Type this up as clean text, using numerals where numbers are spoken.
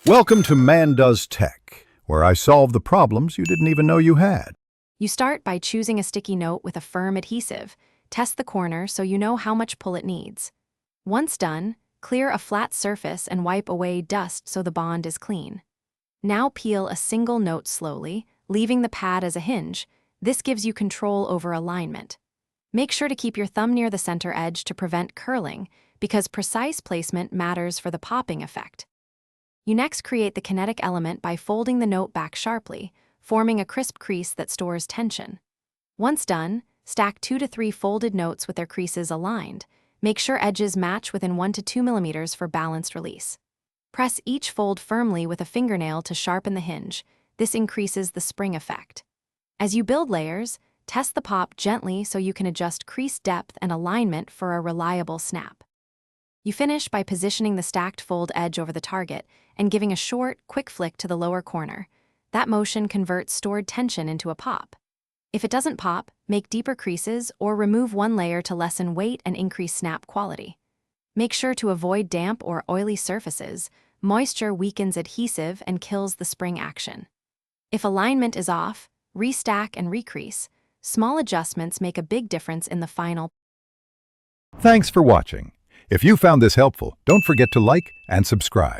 Welcome to Man Does Tech, where I solve the problems you didn't even know you had. You start by choosing a sticky note with a firm adhesive. Test the corner so you know how much pull it needs. Once done, clear a flat surface and wipe away dust so the bond is clean. Now peel a single note slowly, leaving the pad as a hinge. This gives you control over alignment. Make sure to keep your thumb near the center edge to prevent curling, because precise placement matters for the popping effect. You next create the kinetic element by folding the note back sharply, forming a crisp crease that stores tension. Once done, stack 2 to 3 folded notes with their creases aligned. Make sure edges match within 1 to 2 millimeters for balanced release. Press each fold firmly with a fingernail to sharpen the hinge. This increases the spring effect. As you build layers, test the pop gently so you can adjust crease depth and alignment for a reliable snap. You finish by positioning the stacked fold edge over the target and giving a short, quick flick to the lower corner. That motion converts stored tension into a pop. If it doesn't pop, make deeper creases or remove one layer to lessen weight and increase snap quality. Make sure to avoid damp or oily surfaces. Moisture weakens adhesive and kills the spring action. If alignment is off, restack and recrease. Small adjustments make a big difference in the final. Thanks for watching. If you found this helpful, don't forget to like and subscribe.